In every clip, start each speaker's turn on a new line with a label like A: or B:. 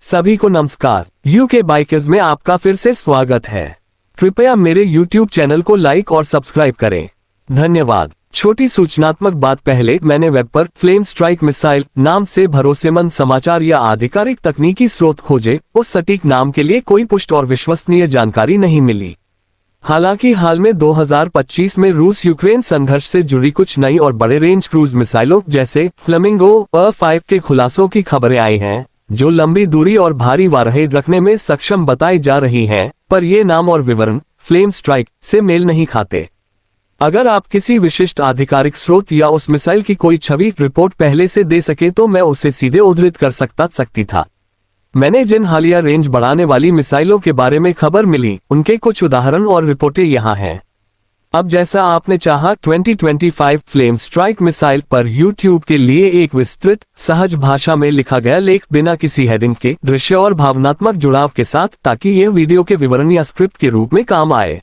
A: सभी को नमस्कार। यूके बाइकर्स में आपका फिर से स्वागत है। कृपया मेरे यूट्यूब चैनल को लाइक और सब्सक्राइब करें। धन्यवाद। छोटी सूचनात्मक बात, पहले मैंने वेब पर फ्लेम स्ट्राइक मिसाइल नाम से भरोसेमंद समाचार या आधिकारिक तकनीकी स्रोत खोजे। उस सटीक नाम के लिए कोई पुष्टि और विश्वसनीय जानकारी नहीं मिली। हालांकि हाल में 2025 में रूस यूक्रेन संघर्ष से जुड़ी कुछ नई और बड़े रेंज क्रूज मिसाइलों जैसे फ्लेमिंगो A5 के खुलासों की खबरें आई हैं, जो लंबी दूरी और भारी वारहेड रखने में सक्षम बताई जा रही हैं, पर ये नाम और विवरण फ्लेम स्ट्राइक से मेल नहीं खाते। अगर आप किसी विशिष्ट आधिकारिक स्रोत या उस मिसाइल की कोई छवि रिपोर्ट पहले से दे सके तो मैं उसे सीधे उद्धृत कर सकती था। मैंने जिन हालिया रेंज बढ़ाने वाली मिसाइलों के बारे में खबर मिली, उनके कुछ उदाहरण और रिपोर्टें यहाँ हैं। अब जैसा आपने चाहा, 2025 फ्लेम स्ट्राइक मिसाइल पर YouTube के लिए एक विस्तृत सहज भाषा में लिखा गया लेख बिना किसी हेडिंग के, दृश्य और भावनात्मक जुड़ाव के साथ, ताकि यह वीडियो के विवरण या स्क्रिप्ट के रूप में काम आए।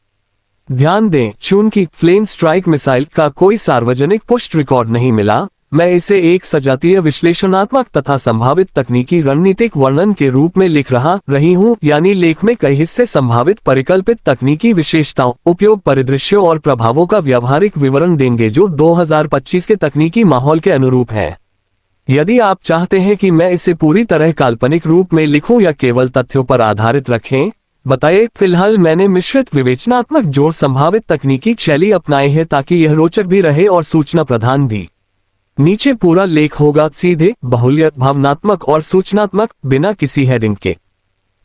A: ध्यान दें, चूंकि फ्लेम स्ट्राइक मिसाइल का कोई सार्वजनिक पुष्ट रिकॉर्ड नहीं मिला, मैं इसे एक सजातीय विश्लेषणात्मक तथा संभावित तकनीकी रणनीतिक वर्णन के रूप में लिख रही हूँ। यानी लेख में कई हिस्से संभावित परिकल्पित तकनीकी विशेषताओं, उपयोग परिदृश्यों और प्रभावों का व्यावहारिक विवरण देंगे जो 2025 के तकनीकी माहौल के अनुरूप है। यदि आप चाहते हैं कि मैं इसे पूरी तरह काल्पनिक रूप में लिखूं या केवल तथ्यों पर आधारित रखें, बताइए। फिलहाल मैंने मिश्रित विवेचनात्मक जोड़ संभावित तकनीकी शैली अपनाए हैं ताकि यह रोचक भी रहे और सूचना प्रधान भी। नीचे पूरा लेख होगा सीधे, बहुल्य, भावनात्मक और सूचनात्मक, बिना किसी हेडिंग के।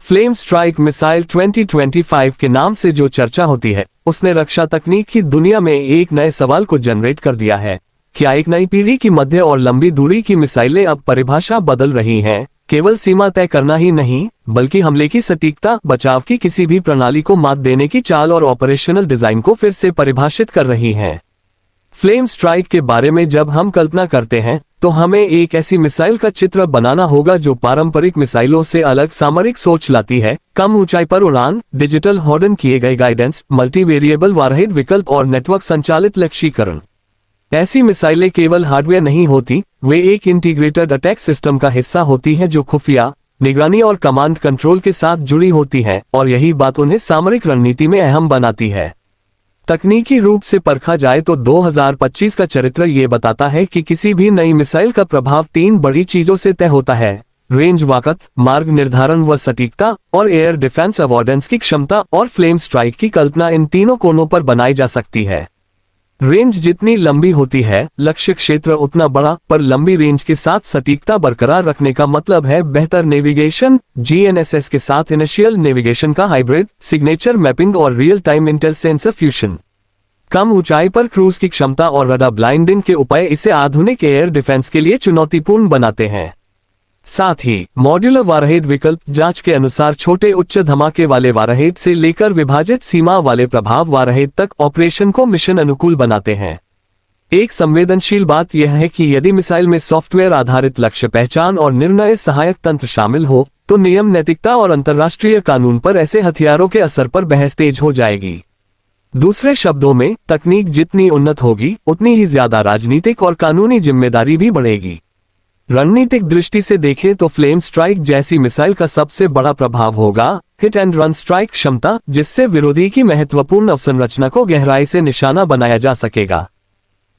A: फ्लेम स्ट्राइक मिसाइल 2025 के नाम से जो चर्चा होती है, उसने रक्षा तकनीक की दुनिया में एक नए सवाल को जनरेट कर दिया है। क्या एक नई पीढ़ी की मध्य और लंबी दूरी की मिसाइलें अब परिभाषा बदल रही हैं, केवल सीमा तय करना ही नहीं, बल्कि हमले की सटीकता, बचाव की किसी भी प्रणाली को मात देने की चाल और ऑपरेशनल डिजाइन को फिर से परिभाषित कर रही हैं। फ्लेम स्ट्राइक के बारे में जब हम कल्पना करते हैं, तो हमें एक ऐसी मिसाइल का चित्र बनाना होगा जो पारंपरिक मिसाइलों से अलग सामरिक सोच लाती है। कम ऊंचाई पर उड़ान, डिजिटल हॉर्डन किए गए गाइडेंस, मल्टी वेरिएबल वारहेड विकल्प और नेटवर्क संचालित लक्ष्यीकरण। ऐसी मिसाइलें केवल हार्डवेयर नहीं होती, वे एक इंटीग्रेटेड अटैक सिस्टम का हिस्सा होती हैं जो खुफिया, निगरानी और कमांड कंट्रोल के साथ जुड़ी होती है, और यही बात उन्हें सामरिक रणनीति में अहम बनाती है। तकनीकी रूप से परखा जाए तो 2025 का चरित्र ये बताता है कि किसी भी नई मिसाइल का प्रभाव 3 बड़ी चीजों से तय होता है: रेंज वाकत, मार्ग निर्धारण व सटीकता, और एयर डिफेंस अवॉर्डेंस की क्षमता और फ्लेम स्ट्राइक की कल्पना इन तीनों कोणों पर बनाई जा सकती है। रेंज जितनी लंबी होती है, लक्ष्य क्षेत्र उतना बड़ा, पर लंबी रेंज के साथ सटीकता बरकरार रखने का मतलब है बेहतर नेविगेशन, GNSS के साथ इनिशियल नेविगेशन का हाइब्रिड, सिग्नेचर मैपिंग और real time intel sensor fusion. कम ऊंचाई पर क्रूज की क्षमता और रडार ब्लाइंडिंग के उपाय इसे आधुनिक एयर डिफेंस के लिए चुनौतीपूर्ण बनाते हैं। साथ ही मॉड्यूलर वारहेड विकल्प जांच के अनुसार छोटे उच्च धमाके वाले वारहेड से लेकर विभाजित सीमा वाले प्रभाव वारहेड तक ऑपरेशन को मिशन अनुकूल बनाते हैं। एक संवेदनशील बात यह है कि यदि मिसाइल में सॉफ्टवेयर आधारित लक्ष्य पहचान और निर्णय सहायक तंत्र शामिल हो, तो नियम, नैतिकता और अंतर्राष्ट्रीय कानून पर ऐसे हथियारों के असर पर बहस तेज हो जाएगी। दूसरे शब्दों में, तकनीक जितनी उन्नत होगी, उतनी ही ज्यादा राजनीतिक और कानूनी जिम्मेदारी भी बढ़ेगी। रणनीतिक दृष्टि से देखें तो फ्लेम स्ट्राइक जैसी मिसाइल का सबसे बड़ा प्रभाव होगा हिट एंड रन स्ट्राइक क्षमता, जिससे विरोधी की महत्वपूर्ण अवसंरचना को गहराई से निशाना बनाया जा सकेगा।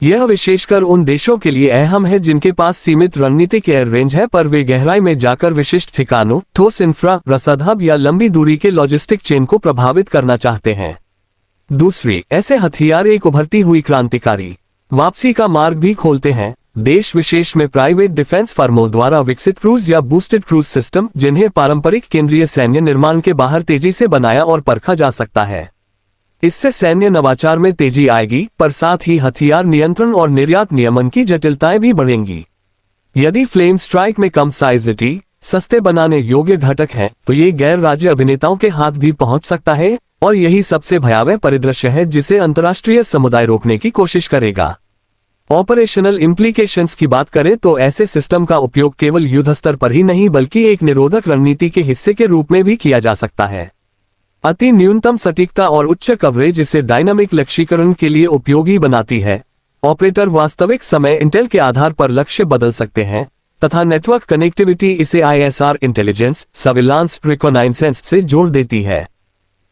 A: यह विशेषकर उन देशों के लिए अहम है जिनके पास सीमित रणनीतिक एयर रेंज है, पर वे गहराई में जाकर विशिष्ट ठिकानों, ठोस इंफ्रा, रसद हब या लंबी दूरी के लॉजिस्टिक चेन को प्रभावित करना चाहते हैं। दूसरी, ऐसे हथियार एक उभरती हुई क्रांतिकारी वापसी का मार्ग भी खोलते हैं। देश विशेष में प्राइवेट डिफेंस फर्मों द्वारा विकसित क्रूज या बूस्टेड क्रूज सिस्टम, जिन्हें पारंपरिक केंद्रीय सैन्य निर्माण के बाहर तेजी से बनाया और परखा जा सकता है। इससे सैन्य नवाचार में तेजी आएगी, पर साथ ही हथियार नियंत्रण और निर्यात नियमन की जटिलताएं भी बढ़ेंगी। यदि फ्लेम स्ट्राइक में कम साइजिटी, सस्ते बनाने योग्य घटक हैं, तो ये गैर राज्य अभिनेताओं के हाथ भी पहुंच सकता है, और यही सबसे भयावह परिदृश्य है जिसे अंतर्राष्ट्रीय समुदाय रोकने की कोशिश करेगा। ऑपरेशनल इम्प्लीकेशंस की बात करें तो ऐसे सिस्टम का उपयोग केवल युद्ध स्तर पर ही नहीं बल्कि एक निरोधक रणनीति के हिस्से के रूप में भी किया जा सकता है। अति न्यूनतम सटीकता और उच्च कवरेज इसे डायनामिक लक्ष्यीकरण के लिए उपयोगी बनाती है। ऑपरेटर वास्तविक समय इंटेल के आधार पर लक्ष्य बदल सकते हैं, तथा नेटवर्क कनेक्टिविटी इसे ISR इंटेलिजेंस सर्विलांस रिकॉनाइसेंस से जोड़ देती है।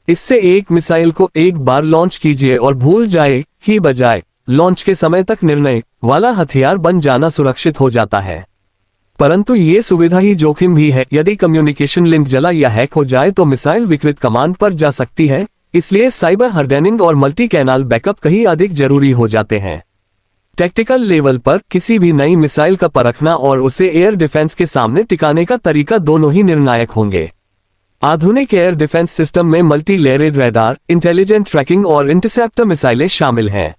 A: इससे एक मिसाइल को एक बार लॉन्च कीजिए और भूल जाए की बजाय लॉन्च के समय तक निर्णय वाला हथियार बन जाना सुरक्षित हो जाता है। परंतु ये सुविधा ही जोखिम भी है। यदि कम्युनिकेशन लिंक जला या हैक हो जाए तो मिसाइल विकृत कमांड पर जा सकती है। इसलिए साइबर हार्डनिंग और मल्टी कैनाल बैकअप कहीं अधिक जरूरी हो जाते हैं। टैक्टिकल लेवल पर किसी भी नई मिसाइल का परखना और उसे एयर डिफेंस के सामने टिकाने का तरीका दोनों ही निर्णायक होंगे। आधुनिक एयर डिफेंस सिस्टम में multi layered radar, intelligent tracking और इंटरसेप्टर मिसाइलें शामिल हैं।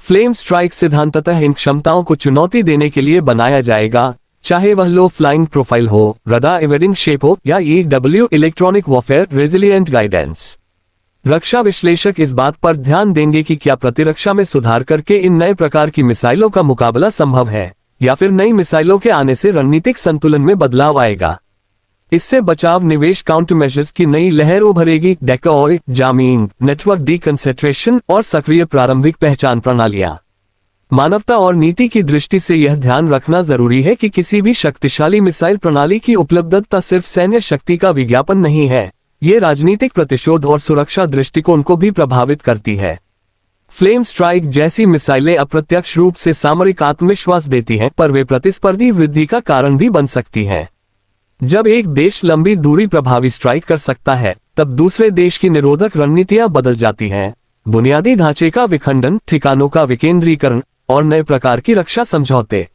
A: फ्लेम स्ट्राइक सिद्धांततः इन क्षमताओं को चुनौती देने के लिए बनाया जाएगा, चाहे वह लो फ्लाइंग प्रोफाइल हो, रडार एवेडिंग शेप हो या EW electronic warfare resilient guidance. रक्षा विश्लेषक इस बात पर ध्यान देंगे कि क्या प्रतिरक्षा में सुधार करके इन नए प्रकार की मिसाइलों का मुकाबला संभव है या फिर नई मिसाइलों के आने से रणनीतिक संतुलन में बदलाव आएगा। इससे बचाव निवेश काउंटर मेजर्स की नई लहर उभरेगी। डेकॉय, जामिंग, नेटवर्क डीकंसेंट्रेशन और सक्रिय प्रारंभिक पहचान प्रणालियां। मानवता और नीति की दृष्टि से यह ध्यान रखना जरूरी है कि किसी भी शक्तिशाली मिसाइल प्रणाली की उपलब्धता सिर्फ सैन्य शक्ति का विज्ञापन नहीं है, ये राजनीतिक प्रतिशोध और सुरक्षा दृष्टिकोण को भी प्रभावित करती है। फ्लेम स्ट्राइक जैसी मिसाइलें अप्रत्यक्ष रूप से सामरिक आत्मविश्वास देती हैं, पर वे प्रतिस्पर्धी वृद्धि का कारण भी बन सकती हैं। जब एक देश लंबी दूरी प्रभावी स्ट्राइक कर सकता है, तब दूसरे देश की निरोधक रणनीतियां बदल जाती हैं। बुनियादी ढांचे का विखंडन, ठिकानों का विकेंद्रीकरण और नए प्रकार की रक्षा समझौते।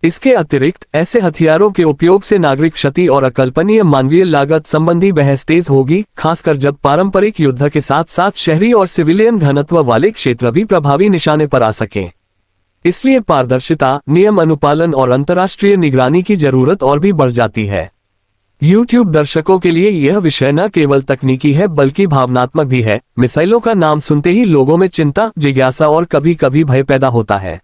A: इसके अतिरिक्त ऐसे हथियारों के उपयोग से नागरिक क्षति और अकल्पनीय मानवीय लागत संबंधी बहस तेज होगी, खासकर जब पारंपरिक युद्ध के साथ साथ शहरी और सिविलियन घनत्व वाले क्षेत्र भी प्रभावी निशाने पर आ सकें। इसलिए पारदर्शिता, नियम अनुपालन और अंतर्राष्ट्रीय निगरानी की जरूरत और भी बढ़ जाती है। YouTube दर्शकों के लिए यह विषय न केवल तकनीकी है बल्कि भावनात्मक भी है। मिसाइलों का नाम सुनते ही लोगों में चिंता, जिज्ञासा और कभी कभी भय पैदा होता है।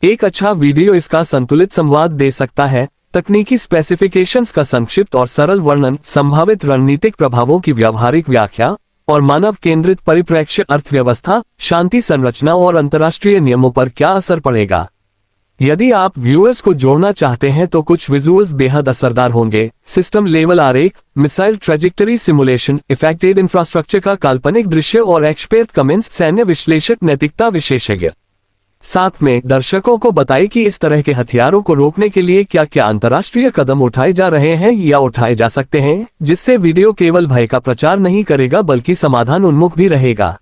A: एक अच्छा वीडियो इसका संतुलित संवाद दे सकता है। तकनीकी स्पेसिफिकेशंस का संक्षिप्त और सरल वर्णन, संभावित रणनीतिक प्रभावों की व्यावहारिक व्याख्या और मानव केंद्रित परिप्रेक्ष्य, अर्थव्यवस्था, शांति संरचना और अंतर्राष्ट्रीय नियमों पर क्या असर पड़ेगा। यदि आप व्यूअर्स को जोड़ना चाहते हैं तो कुछ विजुअल्स बेहद असरदार होंगे। सिस्टम लेवल आरेख, missile trajectory simulation, affected infrastructure का काल्पनिक दृश्य और एक्सपर्ट कमेंट्स सैन्य विश्लेषक, नैतिकता विशेषज्ञ। साथ में दर्शकों को बताएं कि इस तरह के हथियारों को रोकने के लिए क्या क्या अंतर्राष्ट्रीय कदम उठाए जा रहे हैं या उठाए जा सकते हैं, जिससे वीडियो केवल भय का प्रचार नहीं करेगा बल्कि समाधान उन्मुख भी रहेगा।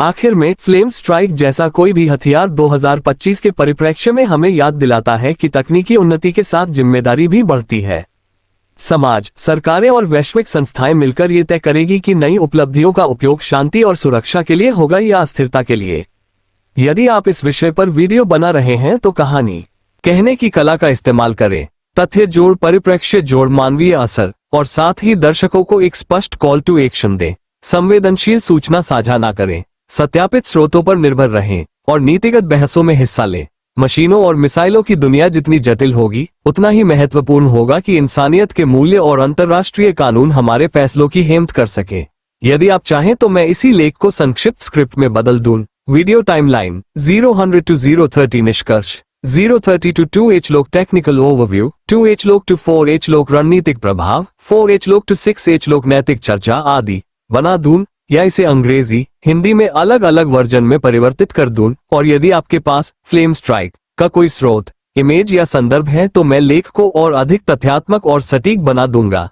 A: आखिर में फ्लेम स्ट्राइक जैसा कोई भी हथियार 2025 के परिप्रेक्ष्य में हमें याद दिलाता है कि तकनीकी उन्नति के साथ जिम्मेदारी भी बढ़ती है। समाज, सरकारें और वैश्विक संस्थाएं मिलकर ये तय करेगी कि नई उपलब्धियों का उपयोग शांति और सुरक्षा के लिए होगा या अस्थिरता के लिए। यदि आप इस विषय पर वीडियो बना रहे हैं तो कहानी कहने की कला का इस्तेमाल करें। तथ्य जोड़, परिप्रेक्ष्य जोड़, मानवीय असर और साथ ही दर्शकों को एक स्पष्ट कॉल टू एक्शन दें। संवेदनशील सूचना साझा ना करें, सत्यापित स्रोतों पर निर्भर रहें और नीतिगत बहसों में हिस्सा लें। मशीनों और मिसाइलों की दुनिया जितनी जटिल होगी, उतना ही महत्वपूर्ण होगा कि इंसानियत के मूल्य और अंतर्राष्ट्रीय कानून हमारे फैसलों की हिम्मत कर सके। यदि आप चाहें तो मैं इसी लेख को संक्षिप्त स्क्रिप्ट में बदल दूं। वीडियो टाइमलाइन 000 to 030 निष्कर्ष, 030 to 2H लोग टेक्निकल ओवरव्यू, 2H लोग to 4H लोग रणनीतिक प्रभाव, 4H लोग to 6H लोग नैतिक चर्चा आदि बना दूं या इसे अंग्रेजी, हिंदी में अलग अलग वर्जन में परिवर्तित कर दूं। और यदि आपके पास फ्लेम स्ट्राइक का कोई स्रोत, इमेज या संदर्भ है तो मैं लेख को और अधिक तथ्यात्मक और सटीक बना दूंगा।